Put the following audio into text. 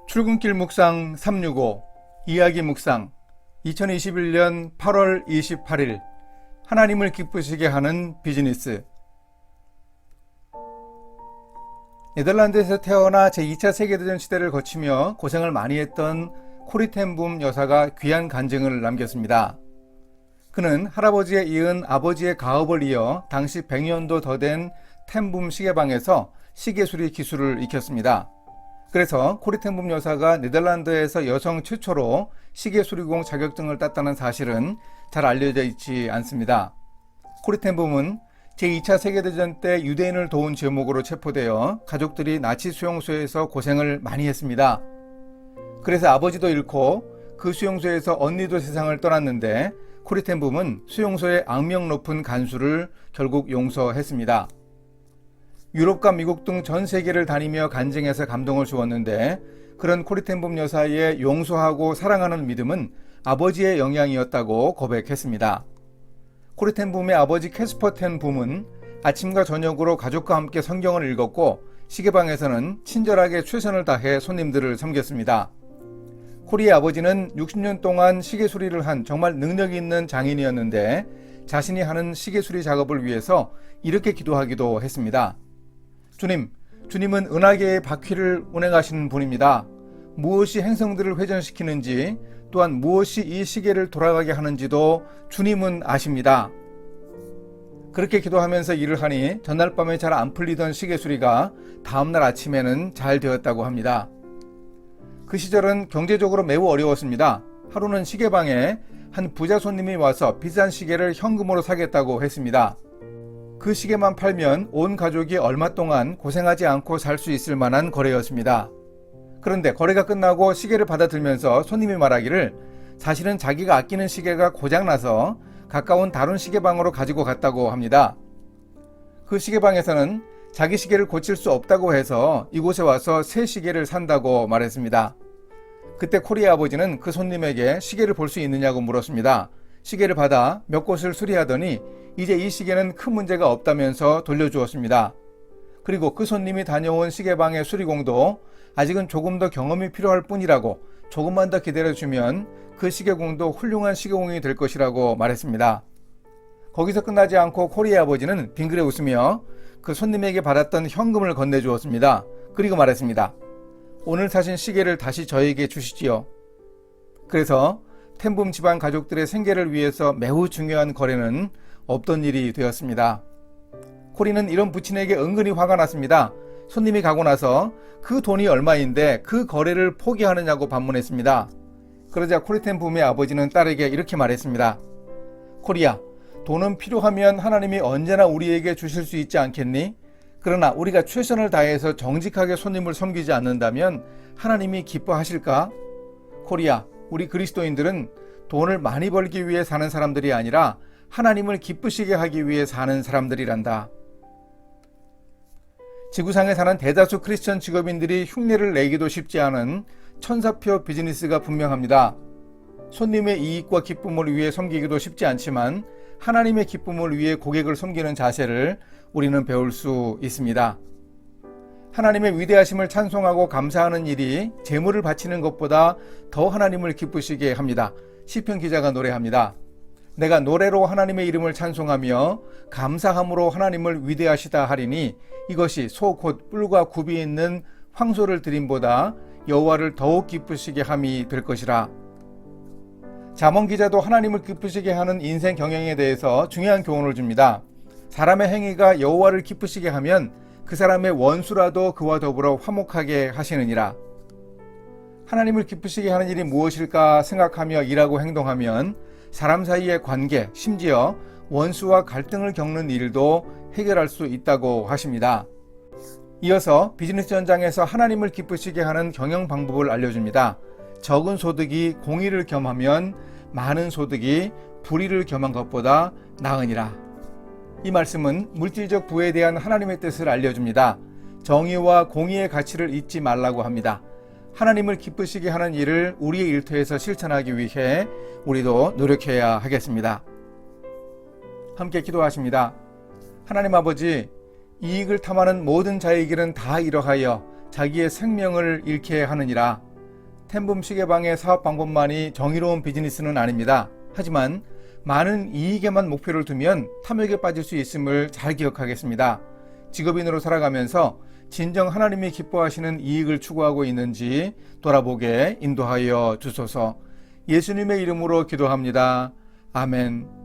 출근길 묵상 365 이야기 묵상 2021년 8월 28일 하나님을 기쁘시게 하는 비즈니스. 네덜란드에서 태어나 제2차 세계대전 시대를 거치며 고생을 많이 했던 코리 텐 붐 여사가 귀한 간증을 남겼습니다. 그는 할아버지에 이은 아버지의 가업을 이어 당시 100년도 더 된 텐 붐 시계방에서 시계수리 기술을 익혔습니다. 그래서 코리 텐 붐 여사가 네덜란드에서 여성 최초로 시계수리공 자격증을 땄다는 사실은 잘 알려져 있지 않습니다. 코리 텐 붐은 제2차 세계대전 때 유대인을 도운 제목으로 체포되어 가족들이 나치 수용소에서 고생을 많이 했습니다. 그래서 아버지도 잃고 그 수용소에서 언니도 세상을 떠났는데 코리 텐 붐은 수용소의 악명 높은 간수를 결국 용서했습니다. 유럽과 미국 등 전 세계를 다니며 간증해서 감동을 주었는데 그런 코리 텐 붐 여사의 용서하고 사랑하는 믿음은 아버지의 영향이었다고 고백했습니다. 코리 텐 붐의 아버지 캐스퍼 텐 붐은 아침과 저녁으로 가족과 함께 성경을 읽었고 시계방에서는 친절하게 최선을 다해 손님들을 섬겼습니다. 코리의 아버지는 60년 동안 시계수리를 한 정말 능력 있는 장인이었는데 자신이 하는 시계수리 작업을 위해서 이렇게 기도하기도 했습니다. 주님은 은하계의 바퀴를 운행하시는 분입니다. 무엇이 행성들을 회전시키는지 또한 무엇이 이 시계를 돌아가게 하는지도 주님은 아십니다. 그렇게 기도하면서 일을 하니 전날 밤에 잘 안 풀리던 시계수리가 다음날 아침에는 잘 되었다고 합니다. 그 시절은 경제적으로 매우 어려웠습니다. 하루는 시계방에 한 부자 손님이 와서 비싼 시계를 현금으로 사겠다고 했습니다. 그 시계만 팔면 온 가족이 얼마 동안 고생하지 않고 살 수 있을 만한 거래였습니다. 그런데 거래가 끝나고 시계를 받아들면서 손님이 말하기를 사실은 자기가 아끼는 시계가 고장나서 가까운 다른 시계방으로 가지고 갔다고 합니다. 그 시계방에서는 자기 시계를 고칠 수 없다고 해서 이곳에 와서 새 시계를 산다고 말했습니다. 그때 코리의 아버지는 그 손님에게 시계를 볼 수 있느냐고 물었습니다. 시계를 받아 몇 곳을 수리하더니 이제 이 시계는 큰 문제가 없다면서 돌려주었습니다. 그리고 그 손님이 다녀온 시계방의 수리공도 아직은 조금 더 경험이 필요할 뿐이라고 조금만 더 기다려주면 그 시계공도 훌륭한 시계공이 될 것이라고 말했습니다. 거기서 끝나지 않고 코리의 아버지는 빙그레 웃으며 그 손님에게 받았던 현금을 건네주었습니다. 그리고 말했습니다. 오늘 사신 시계를 다시 저에게 주시지요. 그래서 텐 붐 집안 가족들의 생계를 위해서 매우 중요한 거래는 없던 일이 되었습니다. 코리는 이런 부친에게 은근히 화가 났습니다. 손님이 가고 나서 그 돈이 얼마인데 그 거래를 포기하느냐고 반문했습니다. 그러자 코리 텐 붐의 아버지는 딸에게 이렇게 말했습니다. 코리야, 돈은 필요하면 하나님이 언제나 우리에게 주실 수 있지 않겠니? 그러나 우리가 최선을 다해서 정직하게 손님을 섬기지 않는다면 하나님이 기뻐하실까? 코리야, 우리 그리스도인들은 돈을 많이 벌기 위해 사는 사람들이 아니라 하나님을 기쁘시게 하기 위해 사는 사람들이란다. 지구상에 사는 대다수 크리스천 직업인들이 흉내를 내기도 쉽지 않은 천사표 비즈니스가 분명합니다. 손님의 이익과 기쁨을 위해 섬기기도 쉽지 않지만 하나님의 기쁨을 위해 고객을 섬기는 자세를 우리는 배울 수 있습니다. 하나님의 위대하심을 찬송하고 감사하는 일이 재물을 바치는 것보다 더 하나님을 기쁘시게 합니다. 시편 기자가 노래합니다. 내가 노래로 하나님의 이름을 찬송하며 감사함으로 하나님을 위대하시다 하리니 이것이 소 곧 뿔과 굽이 있는 황소를 드림보다 여호와를 더욱 기쁘시게 함이 될 것이라. 잠언 기자도 하나님을 기쁘시게 하는 인생 경영에 대해서 중요한 교훈을 줍니다. 사람의 행위가 여호와를 기쁘시게 하면 그 사람의 원수라도 그와 더불어 화목하게 하시느니라. 하나님을 기쁘시게 하는 일이 무엇일까 생각하며 일하고 행동하면 사람 사이의 관계, 심지어 원수와 갈등을 겪는 일도 해결할 수 있다고 하십니다. 이어서 비즈니스 현장에서 하나님을 기쁘시게 하는 경영 방법을 알려줍니다. 적은 소득이 공의를 겸하면 많은 소득이 불의를 겸한 것보다 나으니라. 이 말씀은 물질적 부에 대한 하나님의 뜻을 알려줍니다. 정의와 공의의 가치를 잊지 말라고 합니다. 하나님을 기쁘시게 하는 일을 우리의 일터에서 실천하기 위해 우리도 노력해야 하겠습니다. 함께 기도하십니다. 하나님 아버지, 이익을 탐하는 모든 자의 길은 다 이러하여 자기의 생명을 잃게 하느니라. 텐붐 시계방의 사업 방법만이 정의로운 비즈니스는 아닙니다. 하지만 많은 이익에만 목표를 두면 탐욕에 빠질 수 있음을 잘 기억하겠습니다. 직업인으로 살아가면서 진정 하나님이 기뻐하시는 이익을 추구하고 있는지 돌아보게 인도하여 주소서. 예수님의 이름으로 기도합니다. 아멘.